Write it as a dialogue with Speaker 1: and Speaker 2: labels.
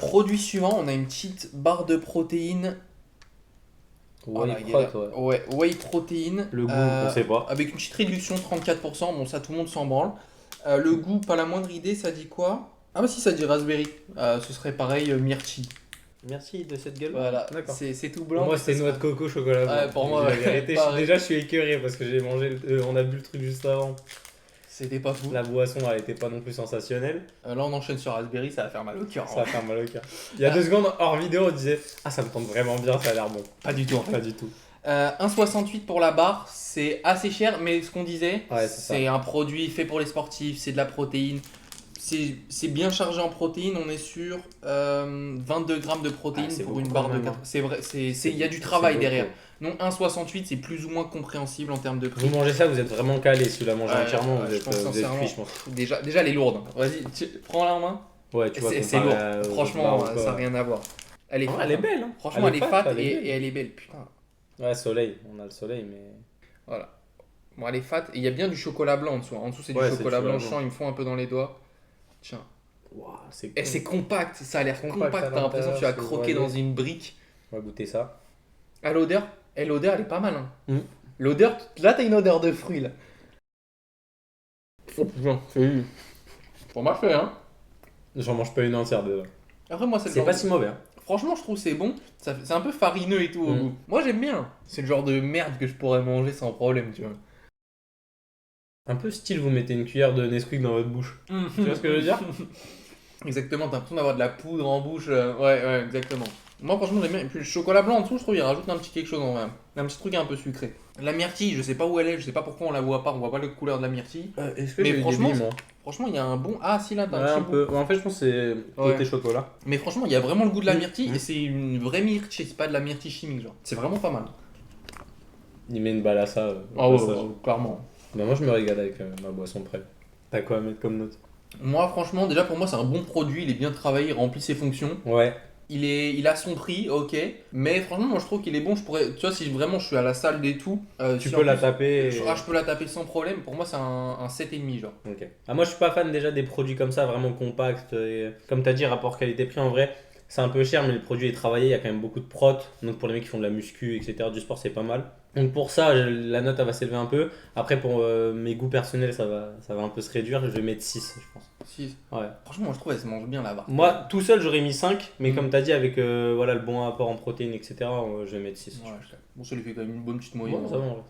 Speaker 1: Produit suivant, on a une petite barre de protéines. Oh là,
Speaker 2: Whey
Speaker 1: il est là.
Speaker 2: prot, ouais.
Speaker 1: Ouais, whey protéine.
Speaker 2: Le goût, on sait pas.
Speaker 1: Avec une petite réduction 34%. Bon, ça, tout le monde s'en branle. Le goût, pas la moindre idée, ça dit quoi? Ah, bah si, ça dit raspberry. Ce serait pareil, myrtille.
Speaker 2: Merci de cette gueule.
Speaker 1: Voilà,
Speaker 2: D'accord.
Speaker 1: c'est tout
Speaker 2: Pour
Speaker 1: blanc.
Speaker 2: moi,
Speaker 1: ça
Speaker 2: c'était noix
Speaker 1: sera-
Speaker 2: de coco, chocolat blanc.
Speaker 1: Ouais, pour moi,
Speaker 2: La
Speaker 1: ouais,
Speaker 2: vérité,
Speaker 1: pareil.
Speaker 2: déjà, je suis écœuré parce que j'ai mangé, on a bu le truc juste avant.
Speaker 1: C'était pas fou.
Speaker 2: La boisson, elle était pas non plus sensationnelle.
Speaker 1: Là, on enchaîne sur raspberry, ça va faire mal au cœur.
Speaker 2: Ça va faire mal au cœur. Il y a 2 secondes, hors vidéo, on disait ah, ça me tente vraiment bien, ça a l'air bon.
Speaker 1: Pas du tout, en fait.
Speaker 2: Pas du tout.
Speaker 1: 1,68 pour la barre, c'est assez cher, mais ce qu'on disait,
Speaker 2: Ouais, c'est
Speaker 1: c'est un produit fait pour les sportifs, c'est de la protéine. C'est bien chargé en protéines, on est sur 22 grammes de protéines
Speaker 2: Ah, c'est
Speaker 1: pour une
Speaker 2: beaucoup
Speaker 1: barre
Speaker 2: quand
Speaker 1: de
Speaker 2: même,
Speaker 1: 4.
Speaker 2: hein.
Speaker 1: C'est vrai, il y a du travail
Speaker 2: C'est
Speaker 1: derrière.
Speaker 2: beaucoup.
Speaker 1: Non, 1,68 c'est plus ou moins compréhensible en termes de prix.
Speaker 2: Vous mangez ça, vous êtes vraiment calé. Si vous la mangez
Speaker 1: Ouais,
Speaker 2: entièrement,
Speaker 1: ouais,
Speaker 2: vous
Speaker 1: je
Speaker 2: êtes,
Speaker 1: pense
Speaker 2: vous êtes
Speaker 1: sincèrement.
Speaker 2: cuit, je pense.
Speaker 1: Déjà elle est lourde. Vas-y, prends-la en main.
Speaker 2: Ouais, tu vois,
Speaker 1: C'est
Speaker 2: comparé
Speaker 1: lourd.
Speaker 2: à-
Speaker 1: Franchement,
Speaker 2: au bar ou
Speaker 1: ça n'a
Speaker 2: quoi.
Speaker 1: rien à voir. Elle est
Speaker 2: Ouais,
Speaker 1: fat,
Speaker 2: elle est
Speaker 1: hein.
Speaker 2: belle. Hein.
Speaker 1: Franchement, elle est fat
Speaker 2: elle est
Speaker 1: et
Speaker 2: belle.
Speaker 1: elle est belle. Putain.
Speaker 2: Ouais, soleil. On a le soleil, mais.
Speaker 1: Voilà. Bon, elle est fat. Et il y a bien du chocolat blanc en dessous. En dessous, c'est
Speaker 2: Ouais,
Speaker 1: du
Speaker 2: c'est
Speaker 1: chocolat
Speaker 2: du chocolat
Speaker 1: blanc.
Speaker 2: blanc.
Speaker 1: Il me faut un peu dans les doigts. Tiens.
Speaker 2: Waouh, c'est
Speaker 1: Et c'est compact. Ça a l'air
Speaker 2: Compact
Speaker 1: compact.
Speaker 2: à
Speaker 1: T'as l'impression que tu vas
Speaker 2: l'intérieur,
Speaker 1: croquer
Speaker 2: c'est
Speaker 1: dans
Speaker 2: voilé.
Speaker 1: une brique.
Speaker 2: On va goûter ça.
Speaker 1: Ah, l'odeur. Et l'odeur, elle est pas mal. Hein.
Speaker 2: Mhm.
Speaker 1: L'odeur, là, t'as une odeur de fruits. Là. Oh putain, c'est pour marcher, hein.
Speaker 2: J'en mange pas une entière déjà.
Speaker 1: Après, moi, c'est le
Speaker 2: C'est
Speaker 1: genre
Speaker 2: pas
Speaker 1: de-
Speaker 2: si mauvais. Hein.
Speaker 1: Franchement, je trouve c'est bon. C'est un peu farineux et tout au
Speaker 2: Mhm.
Speaker 1: goût. Moi, j'aime bien. C'est le genre de merde que je pourrais manger sans problème, tu vois.
Speaker 2: Un peu style, vous mettez une cuillère de Nesquik dans votre bouche. Tu vois ce que je veux dire?
Speaker 1: Exactement, t'as l'impression d'avoir de la poudre en bouche. Ouais, exactement. Moi, franchement, j'aime bien. Et puis le chocolat blanc en dessous, je trouve, il rajoute un petit quelque chose en vrai. Un petit truc un peu sucré. La myrtille, je sais pas où elle est, je sais pas pourquoi on la voit pas, on voit pas la couleur de la myrtille.
Speaker 2: Est-ce
Speaker 1: Mais
Speaker 2: j'ai eu des
Speaker 1: franchement,
Speaker 2: billes, moi
Speaker 1: Franchement, il y a un bon. Ah, si, là, t'as
Speaker 2: Ouais,
Speaker 1: un
Speaker 2: un
Speaker 1: petit
Speaker 2: peu. En fait, je pense que c'est côté
Speaker 1: Ouais.
Speaker 2: chocolat.
Speaker 1: bout. Mais franchement, il y a vraiment le goût de la
Speaker 2: Mm.
Speaker 1: myrtille
Speaker 2: Mm.
Speaker 1: et c'est une vraie myrtille, c'est pas de la myrtille chimique, genre. C'est vraiment pas mal.
Speaker 2: Il met une balle à ça.
Speaker 1: Ah
Speaker 2: au
Speaker 1: ouais,
Speaker 2: passage.
Speaker 1: clairement.
Speaker 2: Bah, moi, je me régale avec ma boisson prête. T'as quoi à mettre comme note?
Speaker 1: Moi, franchement, déjà pour moi, c'est un bon produit, il est bien travaillé, il remplit ses fonctions.
Speaker 2: Ouais.
Speaker 1: Il a son prix, ok. Mais franchement, moi je trouve qu'il est bon. Je pourrais, tu vois, si vraiment je suis à la salle et tout,
Speaker 2: Tu
Speaker 1: si
Speaker 2: peux
Speaker 1: en
Speaker 2: la
Speaker 1: plus-
Speaker 2: taper. et-
Speaker 1: je peux la taper sans problème. Pour moi, c'est un 7,5 genre.
Speaker 2: Ok. Ah, moi, je suis pas fan déjà des produits comme ça, vraiment compacts. Et, comme t'as dit, rapport qualité-prix, en vrai, c'est un peu cher, mais le produit est travaillé. Il y a quand même beaucoup de prot. Donc, pour les mecs qui font de la muscu, etc., du sport, c'est pas mal. Donc, pour ça, la note, elle va s'élever un peu. Après, pour mes goûts personnels, ça va un peu se réduire. Je vais mettre 6, je pense.
Speaker 1: Si.
Speaker 2: Ouais.
Speaker 1: Franchement, moi je trouve elle se mange bien là-bas.
Speaker 2: Moi, tout seul, j'aurais mis 5, mais
Speaker 1: Mm.
Speaker 2: comme t'as dit, avec voilà, le bon apport en protéines, etc., je vais mettre 6.
Speaker 1: Ouais, bon, ça lui fait quand même une bonne petite moyenne.
Speaker 2: Bon, ça va, en vrai.